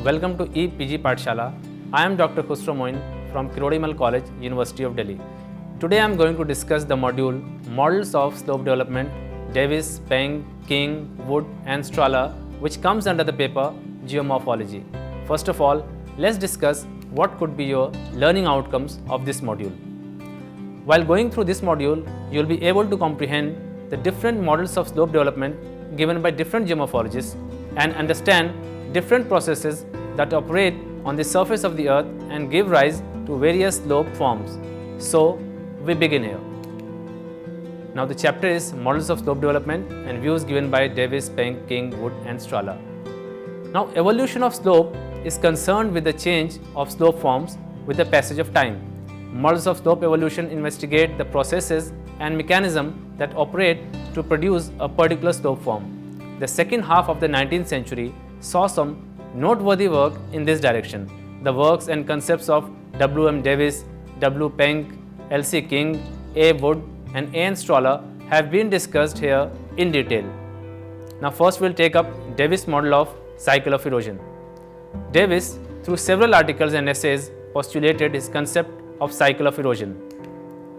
Welcome to EPG Pathshala. I am Dr. Khusro Moin from Kirodimal College, University of Delhi. Today I am going to discuss the module Models of Slope Development, Davis, Peng, King, Wood and Strahler, which comes under the paper Geomorphology. First of all, let's discuss what could be your learning outcomes of this module. While going through this module, you will be able to comprehend the different models of slope development given by different geomorphologists and understand different processes that operate on the surface of the earth and give rise to various slope forms. So, we begin here. Now the chapter is Models of Slope Development and views given by Davis, Peng, King, Wood and Strahler. Now evolution of slope is concerned with the change of slope forms with the passage of time. Models of slope evolution investigate the processes and mechanisms that operate to produce a particular slope form. The second half of the 19th century saw some noteworthy work in this direction. The works and concepts of W. M. Davis, W. Peng, L. C. King, A. Wood and A. N. Strahler have been discussed here in detail. Now first we will take up Davis' model of cycle of erosion. Davis, through several articles and essays, postulated his concept of cycle of erosion.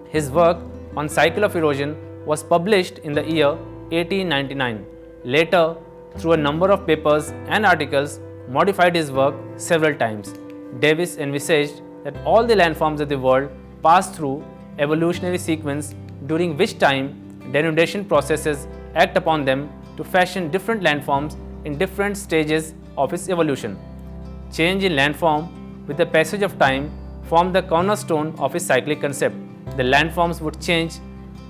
His work on cycle of erosion was published in the year 1899. Later, through a number of papers and articles, modified his work several times. Davis envisaged that all the landforms of the world pass through evolutionary sequence during which time denudation processes act upon them to fashion different landforms in different stages of its evolution. Change in landform with the passage of time formed the cornerstone of his cyclic concept. The landforms would change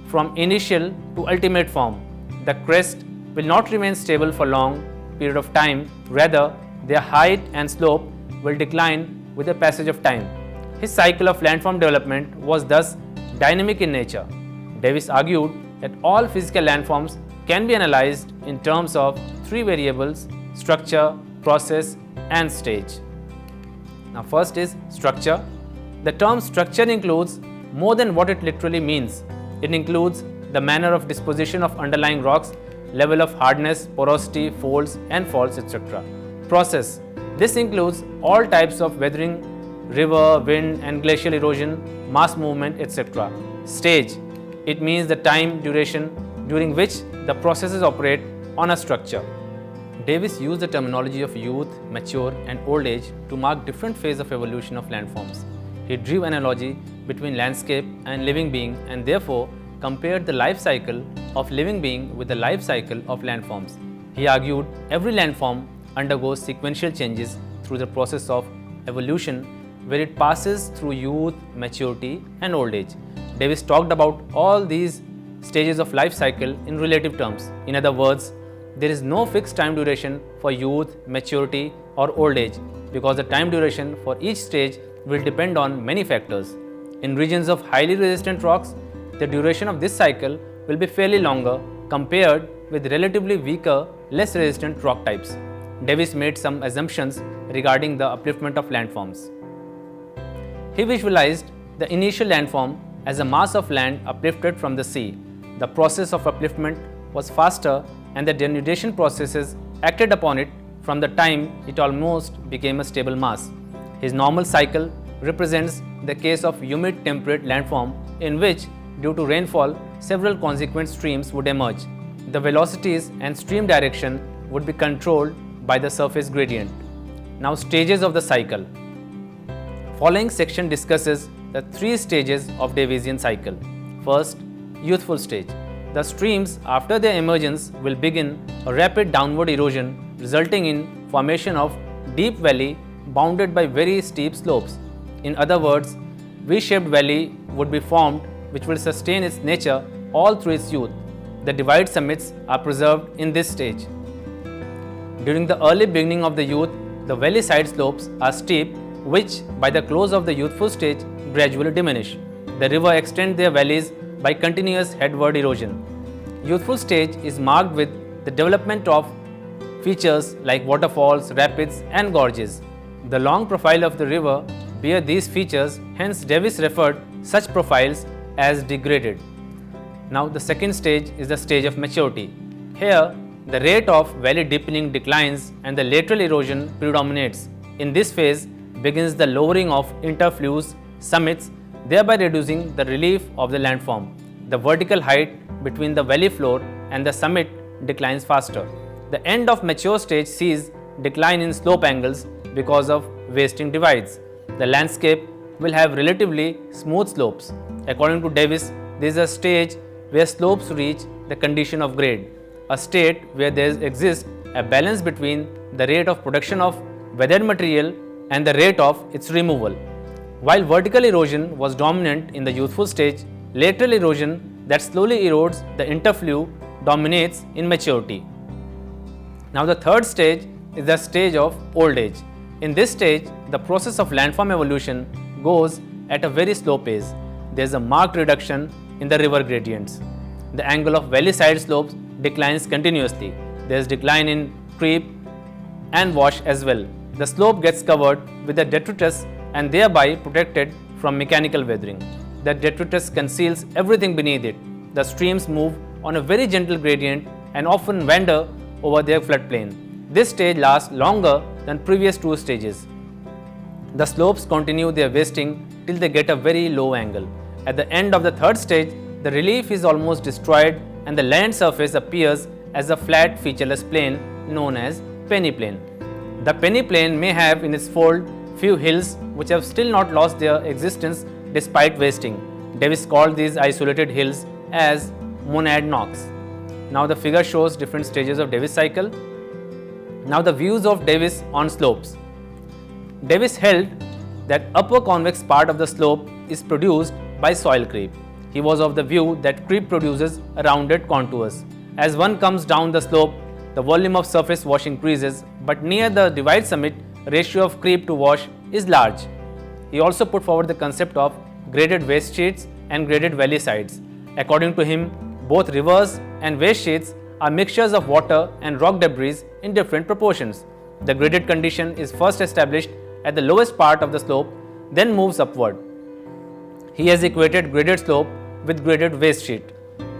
from initial to ultimate form. The crest will not remain stable for long period of time, rather their height and slope will decline with the passage of time. His cycle of landform development was thus dynamic in nature. Davis argued that all physical landforms can be analyzed in terms of three variables: structure, process and stage. Now first is structure. The term structure includes more than what it literally means. It includes the manner of disposition of underlying rocks, level of hardness, porosity, folds and faults, etc. Process. This includes all types of weathering, river, wind and glacial erosion, mass movement, etc. Stage. It means the time duration during which the processes operate on a structure. Davis used the terminology of youth, mature and old age to mark different phases of evolution of landforms. He drew analogy between landscape and living being and therefore compared the life cycle of living being with the life cycle of landforms. He argued every landform undergoes sequential changes through the process of evolution where it passes through youth, maturity and old age. Davis talked about all these stages of life cycle in relative terms. In other words, there is no fixed time duration for youth, maturity or old age because the time duration for each stage will depend on many factors. In regions of highly resistant rocks, the duration of this cycle will be fairly longer compared with relatively weaker, less resistant rock types. Davis made some assumptions regarding the upliftment of landforms. He visualized the initial landform as a mass of land uplifted from the sea. The process of upliftment was faster and the denudation processes acted upon it from the time it almost became a stable mass. His normal cycle represents the case of humid temperate landform in which, due to rainfall, several consequent streams would emerge. The velocities and stream direction would be controlled by the surface gradient. Now stages of the cycle. Following section discusses the three stages of Davisian cycle. First, youthful stage. The streams after their emergence will begin a rapid downward erosion resulting in formation of deep valley bounded by very steep slopes. In other words, V-shaped valley would be formed which will sustain its nature all through its youth. The divide summits are preserved in this stage. During the early beginning of the youth, the valley side slopes are steep which by the close of the youthful stage gradually diminish. The river extends their valleys by continuous headward erosion. Youthful stage is marked with the development of features like waterfalls, rapids and gorges. The long profile of the river bear these features, hence Davis referred such profiles as degraded. Now the second stage is the stage of maturity. Here the rate of valley deepening declines and the lateral erosion predominates. In this phase begins the lowering of interflues summits, thereby reducing the relief of the landform. The vertical height between the valley floor and the summit declines faster. The end of mature stage sees decline in slope angles because of wasting divides. The landscape will have relatively smooth slopes. According to Davis, there is a stage where slopes reach the condition of grade, a state where there exists a balance between the rate of production of weathered material and the rate of its removal. While vertical erosion was dominant in the youthful stage, lateral erosion that slowly erodes the interflue dominates in maturity. Now the third stage is the stage of old age. In this stage, the process of landform evolution goes at a very slow pace. There is a marked reduction in the river gradients. The angle of valley side slopes declines continuously. There is decline in creep and wash as well. The slope gets covered with a detritus and thereby protected from mechanical weathering. The detritus conceals everything beneath it. The streams move on a very gentle gradient and often wander over their floodplain. This stage lasts longer than previous two stages. The slopes continue their wasting till they get a very low angle. At the end of the third stage, the relief is almost destroyed and the land surface appears as a flat featureless plain known as peneplain. The peneplain may have in its fold few hills which have still not lost their existence despite wasting. Davis called these isolated hills as monadnocks. Now the figure shows different stages of Davis cycle. Now the views of Davis on slopes. Davis held that upper convex part of the slope is produced by soil creep. He was of the view that creep produces rounded contours. As one comes down the slope, the volume of surface wash increases, but near the divide summit, ratio of creep to wash is large. He also put forward the concept of graded waste sheets and graded valley sides. According to him, both rivers and waste sheets are mixtures of water and rock debris in different proportions. The graded condition is first established at the lowest part of the slope, then moves upward. He has equated graded slope with graded waste sheet.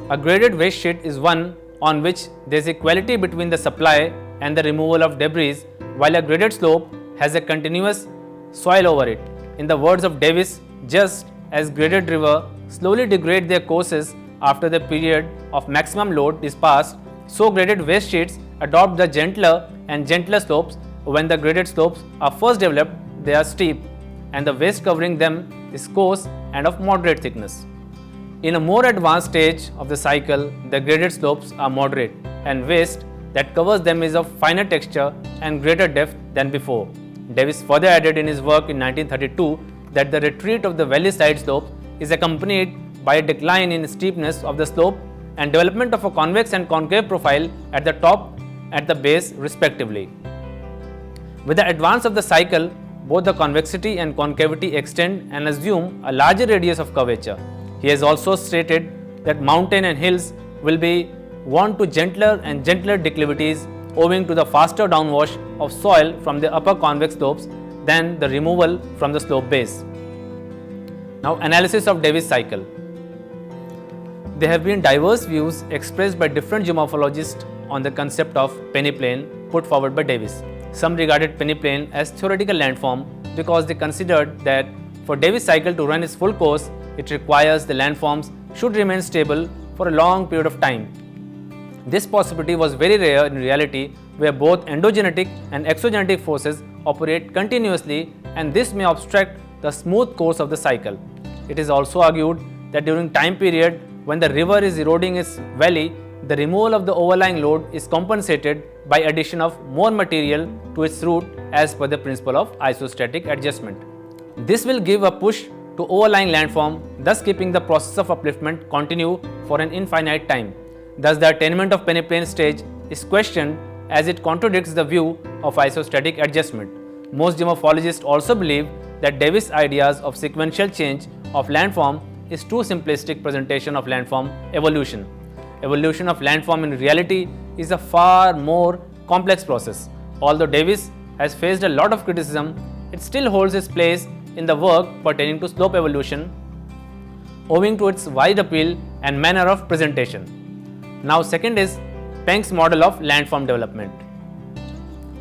A graded waste sheet is one on which there is equality between the supply and the removal of debris, while a graded slope has a continuous soil over it. In the words of Davis, just as graded river slowly degrade their courses after the period of maximum load is passed, so graded waste sheets adopt the gentler and gentler slopes. When the graded slopes are first developed, they are steep and the waste covering them is coarse and of moderate thickness. In a more advanced stage of the cycle, the graded slopes are moderate and waste that covers them is of finer texture and greater depth than before. Davis further added in his work in 1932 that the retreat of the valley side slope is accompanied by a decline in steepness of the slope and development of a convex and concave profile at the top and at the base respectively. With the advance of the cycle, both the convexity and concavity extend and assume a larger radius of curvature. He has also stated that mountain and hills will be wont to gentler and gentler declivities owing to the faster downwash of soil from the upper convex slopes than the removal from the slope base. Now, analysis of Davis cycle. There have been diverse views expressed by different geomorphologists on the concept of peneplain put forward by Davis. Some regarded peneplain as theoretical landform because they considered that for Davis cycle to run its full course, it requires the landforms should remain stable for a long period of time. This possibility was very rare in reality, where both endogenetic and exogenetic forces operate continuously, and this may obstruct the smooth course of the cycle. It is also argued that during time period when the river is eroding its valley, the removal of the overlying load is compensated by addition of more material to its route as per the principle of isostatic adjustment. This will give a push to overlying landform, thus keeping the process of upliftment continue for an infinite time. Thus, the attainment of peneplain stage is questioned as it contradicts the view of isostatic adjustment. Most geomorphologists also believe that Davis' ideas of sequential change of landform is too simplistic presentation of landform evolution. Evolution of landform in reality is a far more complex process. Although Davis has faced a lot of criticism, it still holds its place in the work pertaining to slope evolution owing to its wide appeal and manner of presentation. Now, second is Penk's model of landform development.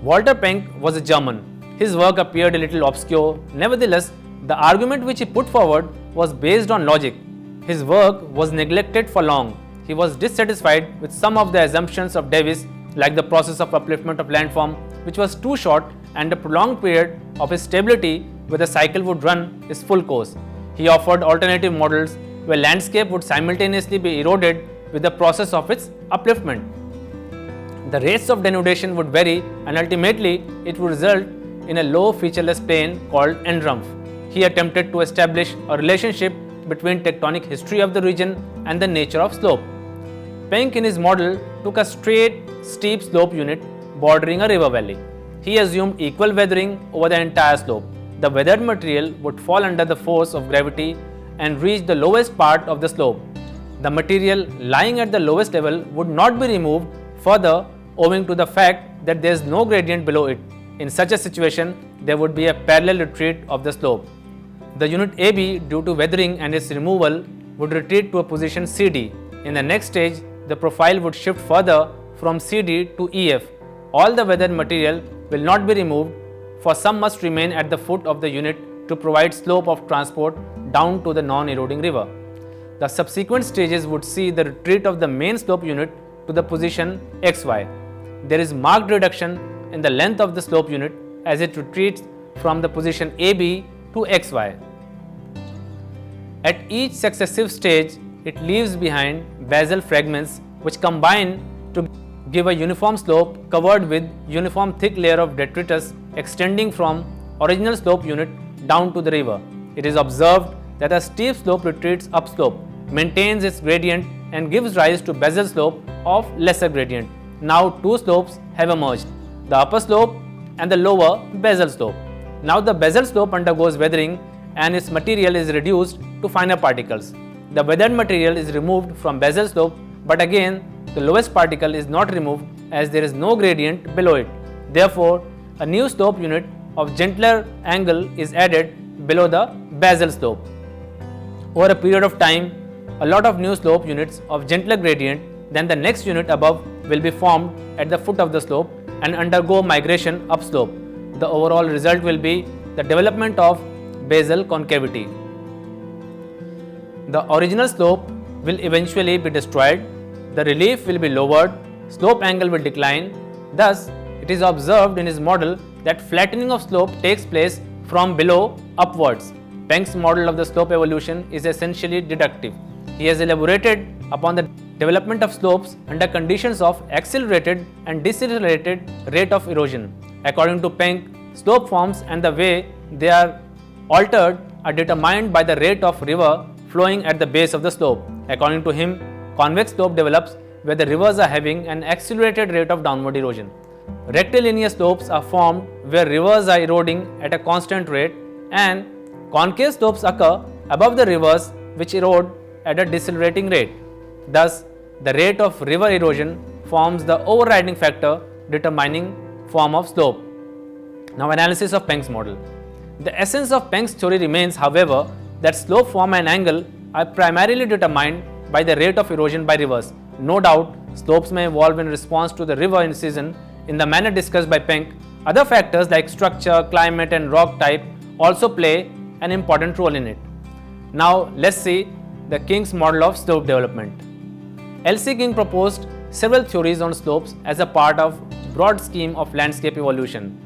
Walter Penck was a German. his work appeared a little obscure. Nevertheless, the argument which he put forward was based on logic. His work was neglected for long. He was dissatisfied with some of the assumptions of Davis, like the process of upliftment of landform, which was too short, and a prolonged period of stability where the cycle would run its full course. He offered alternative models where landscape would simultaneously be eroded with the process of its upliftment. The rates of denudation would vary, and ultimately it would result in a low featureless plain called Endrumpf. He attempted to establish a relationship between tectonic history of the region and the nature of slope. Penck in his model took a straight, steep slope unit bordering a river valley. He assumed equal weathering over the entire slope. The weathered material would fall under the force of gravity and reach the lowest part of the slope. The material lying at the lowest level would not be removed further owing to the fact that there is no gradient below it. In such a situation, there would be a parallel retreat of the slope. The unit AB, due to weathering and its removal, would retreat to a position CD. In the next stage, the profile would shift further from CD to EF. All the weathered material will not be removed, for some must remain at the foot of the unit to provide slope of transport down to the non-eroding river. The subsequent stages would see the retreat of the main slope unit to the position XY. There is marked reduction in the length of the slope unit as it retreats from the position AB to XY. At each successive stage, it leaves behind basal fragments which combine to give a uniform slope covered with uniform thick layer of detritus extending from original slope unit down to the river. It is observed that a steep slope retreats upslope, maintains its gradient and gives rise to basal slope of lesser gradient. Now two slopes have emerged, the upper slope and the lower basal slope. Now the basal slope undergoes weathering and its material is reduced to finer particles. The weathered material is removed from basal slope, but again the lowest particle is not removed as there is no gradient below it. Therefore, a new slope unit of gentler angle is added below the basal slope. Over a period of time, a lot of new slope units of gentler gradient than the next unit above will be formed at the foot of the slope and undergo migration upslope. The overall result will be the development of basal concavity. The original slope will eventually be destroyed, the relief will be lowered, slope angle will decline. Thus, it is observed in his model that flattening of slope takes place from below upwards. Penck's model of the slope evolution is essentially deductive. He has elaborated upon the development of slopes under conditions of accelerated and decelerated rate of erosion. According to Penck, slope forms and the way they are altered are determined by the rate of river flowing at the base of the slope. According to him, convex slope develops where the rivers are having an accelerated rate of downward erosion. Rectilinear slopes are formed where rivers are eroding at a constant rate, and concave slopes occur above the rivers which erode at a decelerating rate. Thus, the rate of river erosion forms the overriding factor determining form of slope. Now, analysis of Penck's model. The essence of Penck's theory remains, however, that slope form and angle are primarily determined by the rate of erosion by rivers. No doubt, slopes may evolve in response to the river incision in the manner discussed by Penck. Other factors like structure, climate and rock type also play an important role in it. Now, let's see the King's model of slope development. L.C. King proposed several theories on slopes as a part of broad scheme of landscape evolution.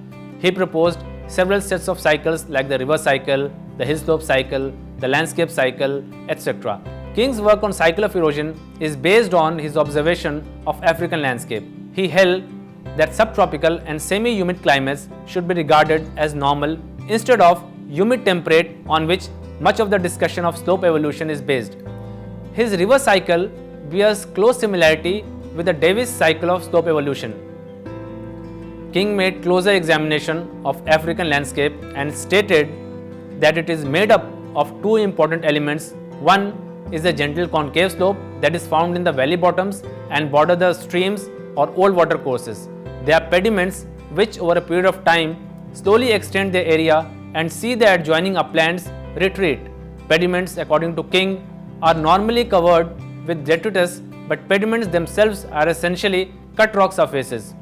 He proposed several sets of cycles like the river cycle, the hill slope cycle, the landscape cycle, etc. King's work on cycle of erosion is based on his observation of African landscape. He held that subtropical and semi-humid climates should be regarded as normal instead of humid temperate, on which much of the discussion of slope evolution is based. His river cycle bears close similarity with the Davis cycle of slope evolution. King made closer examination of African landscape and stated that it is made up of two important elements. One is the gentle concave slope that is found in the valley bottoms and border the streams or old water courses. They are pediments which over a period of time slowly extend their area and see the adjoining uplands retreat. Pediments, according to King, are normally covered with detritus, but pediments themselves are essentially cut rock surfaces.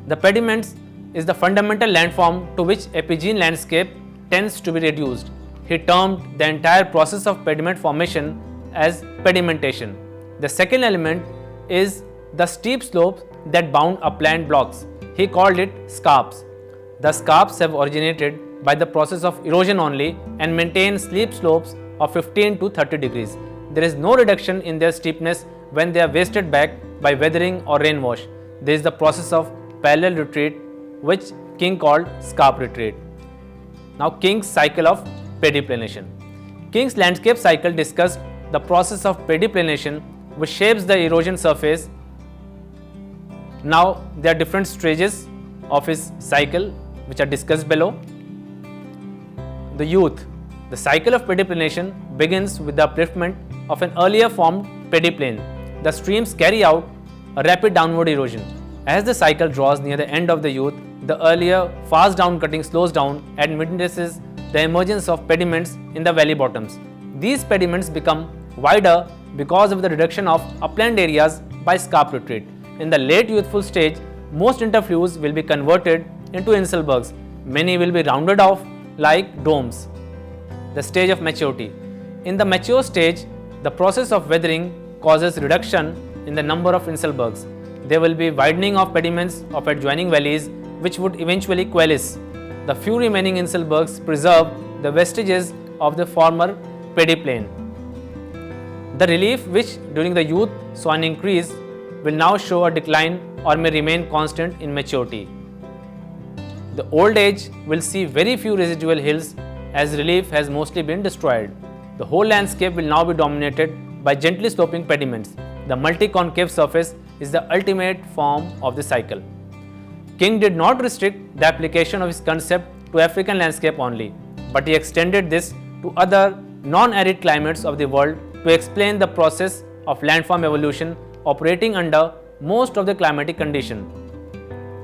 The pediments is the fundamental landform to which epigene landscape tends to be reduced. He termed the entire process of pediment formation as pedimentation. The second element is the steep slopes that bound upland blocks. He called it scarps. The scarps have originated by the process of erosion only and maintain steep slopes of 15 to 30 degrees. There is no reduction in their steepness when they are wasted back by weathering or rainwash. There is the process of parallel retreat, which King called scarp retreat. Now, King's cycle of pediplenation. King's landscape cycle discussed the process of pediplenation, which shapes the erosion surface. Now, there are different stages of his cycle which are discussed below. The youth. The cycle of pediplenation begins with the upliftment of an earlier formed pediplane. The streams carry out a rapid downward erosion. As the cycle draws near the end of the youth, the earlier fast down cutting slows down and witnesses the emergence of pediments in the valley bottoms. These pediments become wider because of the reduction of upland areas by scarp retreat. In the late youthful stage, most interflues will be converted into inselbergs. Many will be rounded off like domes. The stage of maturity. In the mature stage, the process of weathering causes reduction in the number of inselbergs. There will be widening of pediments of adjoining valleys, which would eventually coalesce. The few remaining inselbergs preserve the vestiges of the former pediplane. The relief, which during the youth saw an increase, will now show a decline or may remain constant in maturity. The old age will see very few residual hills as relief has mostly been destroyed. The whole landscape will now be dominated by gently sloping pediments. The multi-concave surface is the ultimate form of the cycle. King did not restrict the application of his concept to African landscape only, but he extended this to other non-arid climates of the world to explain the process of landform evolution operating under most of the climatic conditions.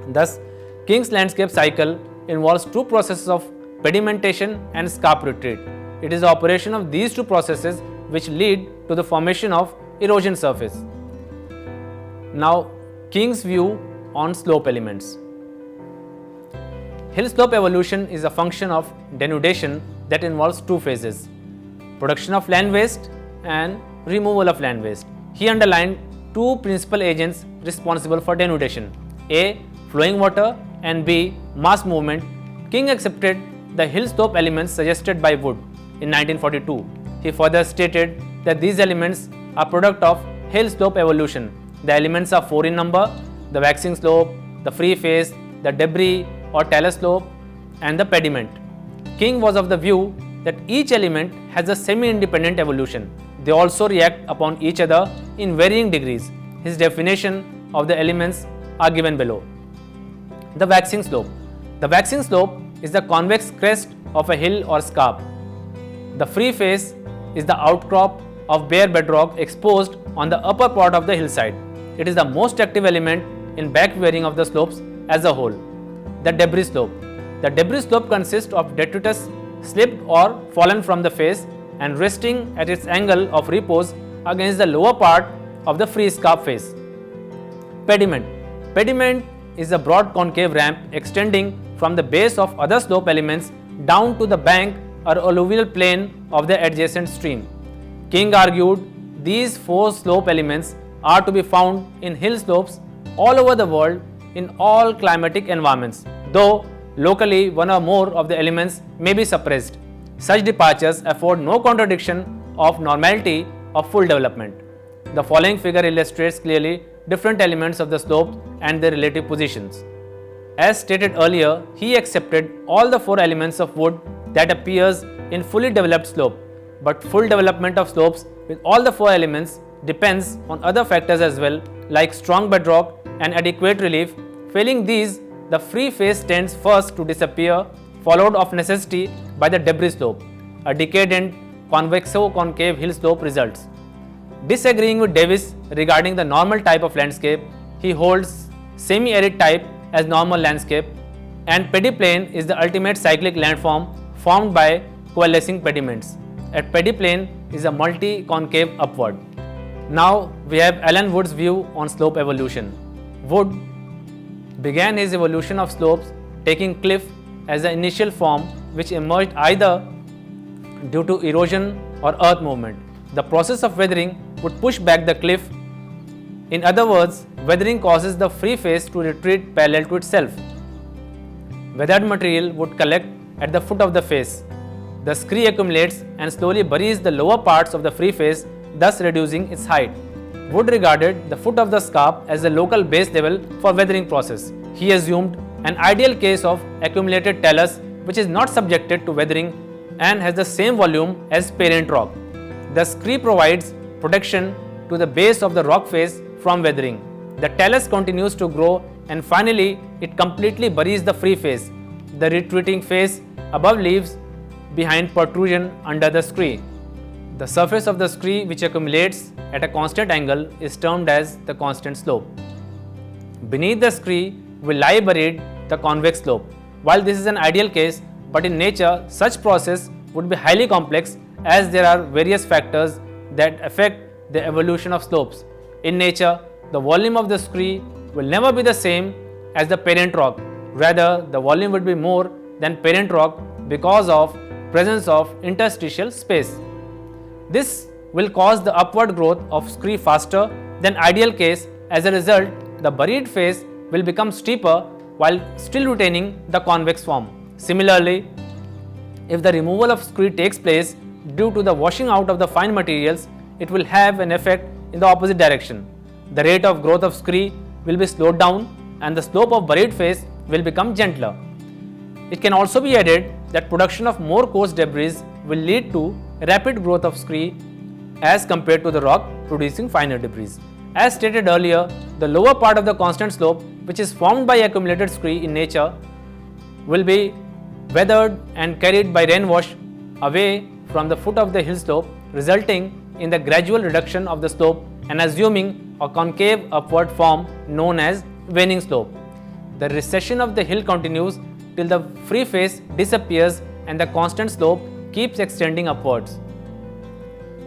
Thus, King's landscape cycle involves two processes of pedimentation and scarp retreat. It is the operation of these two processes which lead to the formation of erosion surface. Now, King's view on slope elements. Hill slope evolution is a function of denudation that involves two phases: production of land waste and removal of land waste. He underlined two principal agents responsible for denudation: A. flowing water, and B. mass movement. King accepted the hill slope elements suggested by Wood in 1942. He further stated that these elements are product of hill slope evolution. The elements are four in number: the waxing slope, the free face, the debris or talus slope, and the pediment. King was of the view that each element has a semi-independent evolution. They also react upon each other in varying degrees. His definition of the elements are given below. The waxing slope. The waxing slope is the convex crest of a hill or scarp. The free face is the outcrop of bare bedrock exposed on the upper part of the hillside. It is the most active element in back wearing of the slopes as a whole. The debris slope. The debris slope consists of detritus slipped or fallen from the face and resting at its angle of repose against the lower part of the free scarp face. Pediment. Pediment is a broad concave ramp extending from the base of other slope elements down to the bank or alluvial plain of the adjacent stream. King argued these four slope elements are to be found in hill slopes all over the world in all climatic environments, though locally one or more of the elements may be suppressed. Such departures afford no contradiction of normality of full development. The following figure illustrates clearly different elements of the slope and their relative positions. As stated earlier, he accepted all the four elements of Wood that appears in fully developed slope, but full development of slopes with all the four elements depends on other factors as well, like strong bedrock and adequate relief. Failing these, the free face tends first to disappear, followed of necessity by the debris slope. A decadent convexo-concave hill slope results. Disagreeing with Davis regarding the normal type of landscape, he holds semi-arid type as normal landscape, and pediplane is the ultimate cyclic landform formed by coalescing pediments. A pediplane is a multi-concave upward. Now we have Alan Wood's view on slope evolution. Wood began his evolution of slopes taking cliff as the initial form which emerged either due to erosion or earth movement. The process of weathering would push back the cliff. In other words, weathering causes the free face to retreat parallel to itself. Weathered material would collect at the foot of the face. The scree accumulates and slowly buries the lower parts of the free face, thus reducing its height. Wood regarded the foot of the scarp as the local base level for weathering process. He assumed an ideal case of accumulated talus which is not subjected to weathering and has the same volume as parent rock. The scree provides protection to the base of the rock face from weathering. The talus continues to grow and finally it completely buries the free face. The retreating face above leaves behind protrusion under the scree. The surface of the scree which accumulates at a constant angle is termed as the constant slope. Beneath the scree will lie buried the convex slope. While this is an ideal case, but in nature such process would be highly complex as there are various factors that affect the evolution of slopes. In nature, the volume of the scree will never be the same as the parent rock. Rather, the volume would be more than parent rock because of presence of interstitial space. This will cause the upward growth of scree faster than ideal case. As a result, the buried face will become steeper while still retaining the convex form. Similarly, if the removal of scree takes place due to the washing out of the fine materials, it will have an effect in the opposite direction. The rate of growth of scree will be slowed down and the slope of buried face will become gentler. It can also be added that production of more coarse debris will lead to rapid growth of scree as compared to the rock producing finer debris. As stated earlier, the lower part of the constant slope, which is formed by accumulated scree in nature, will be weathered and carried by rainwash away from the foot of the hill slope, resulting in the gradual reduction of the slope and assuming a concave upward form known as waning slope. The recession of the hill continues till the free face disappears and the constant slope keeps extending upwards.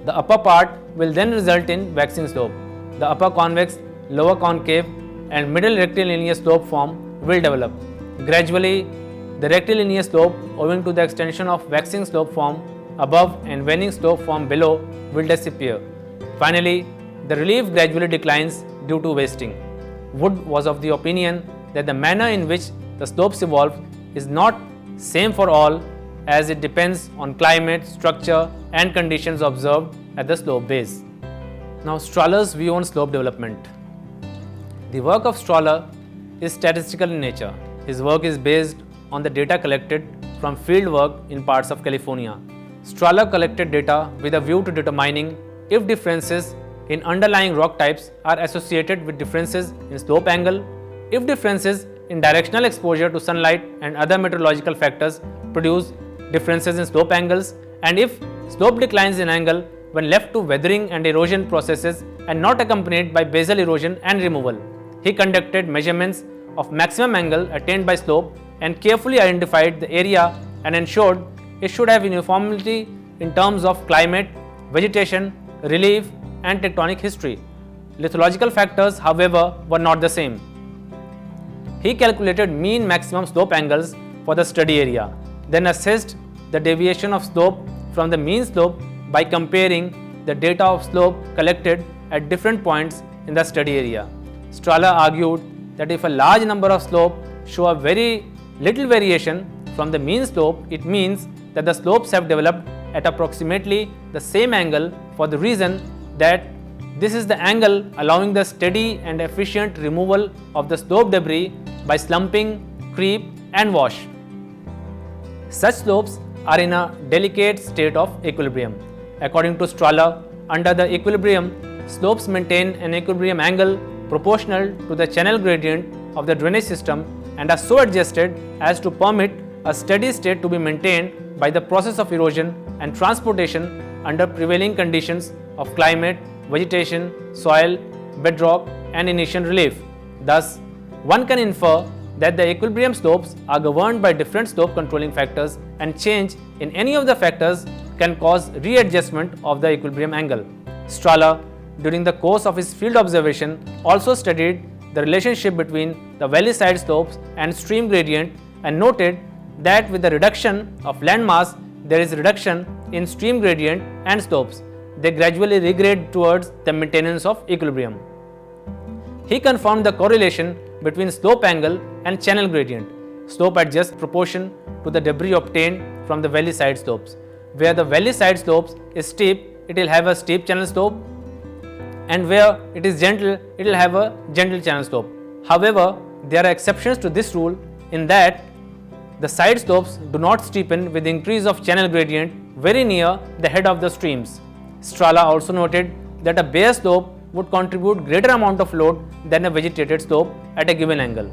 The upper part will then result in waxing slope. The upper convex, lower concave and middle rectilinear slope form will develop. Gradually, the rectilinear slope owing to the extension of waxing slope form above and waning slope form below will disappear. Finally, the relief gradually declines due to wasting. Wood was of the opinion that the manner in which the slopes evolve is not same for all, as it depends on climate, structure and conditions observed at the slope base. Now, Strahler's view on slope development. The work of Strahler is statistical in nature. His work is based on the data collected from field work in parts of California. Strahler collected data with a view to determining if differences in underlying rock types are associated with differences in slope angle, if differences in directional exposure to sunlight and other meteorological factors produce differences in slope angles, and if slope declines in angle when left to weathering and erosion processes and not accompanied by basal erosion and removal. He conducted measurements of maximum angle attained by slope and carefully identified the area and ensured it should have uniformity in terms of climate, vegetation, relief and tectonic history. Lithological factors, however, were not the same. He calculated mean maximum slope angles for the study area, then assessed the deviation of slope from the mean slope by comparing the data of slope collected at different points in the study area. Strahler argued that if a large number of slope show a very little variation from the mean slope, it means that the slopes have developed at approximately the same angle, for the reason that this is the angle allowing the steady and efficient removal of the slope debris by slumping, creep and wash. Such slopes are in a delicate state of equilibrium. According to Strahler, under the equilibrium, slopes maintain an equilibrium angle proportional to the channel gradient of the drainage system and are so adjusted as to permit a steady state to be maintained by the process of erosion and transportation under prevailing conditions of climate, vegetation, soil, bedrock and initial relief. Thus, one can infer that the equilibrium slopes are governed by different slope controlling factors, and change in any of the factors can cause readjustment of the equilibrium angle. Strahler, during the course of his field observation, also studied the relationship between the valley side slopes and stream gradient and noted that with the reduction of land mass, there is reduction in stream gradient and slopes. They gradually regrade towards the maintenance of equilibrium. He confirmed the correlation between slope angle and channel gradient. Slope adjusts proportion to the debris obtained from the valley side slopes. Where the valley side slopes is steep, it will have a steep channel slope, and where it is gentle, it will have a gentle channel slope. However, there are exceptions to this rule in that the side slopes do not steepen with increase of channel gradient very near the head of the streams. Strala also noted that a bare slope would contribute greater amount of load than a vegetated slope at a given angle.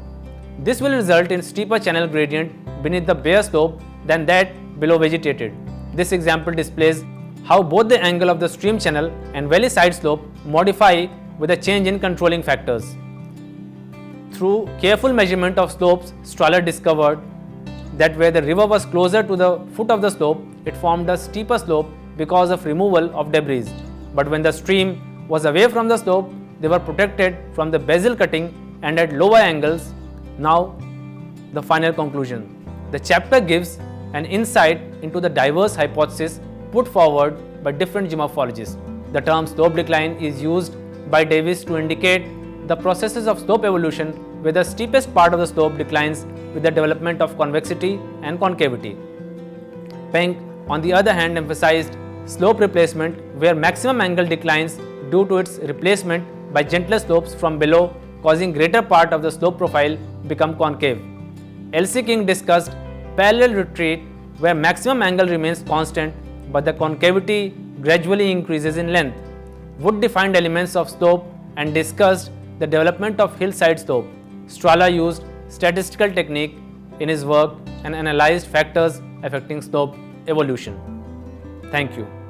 This will result in steeper channel gradient beneath the bare slope than that below vegetated. This example displays how both the angle of the stream channel and valley side slope modify with a change in controlling factors. Through careful measurement of slopes, Strahler discovered that where the river was closer to the foot of the slope, it formed a steeper slope because of removal of debris. But when the stream was away from the slope, they were protected from the basal cutting and at lower angles. Now, the final conclusion. The chapter gives an insight into the diverse hypotheses put forward by different geomorphologists. The term slope decline is used by Davis to indicate the processes of slope evolution where the steepest part of the slope declines with the development of convexity and concavity. Penck, on the other hand, emphasized slope replacement where maximum angle declines due to its replacement by gentler slopes from below, causing greater part of the slope profile become concave. L.C. King discussed parallel retreat where maximum angle remains constant but the concavity gradually increases in length. Wood defined elements of slope and discussed the development of hillside slope. Strahler used statistical technique in his work and analyzed factors affecting slope evolution. Thank you.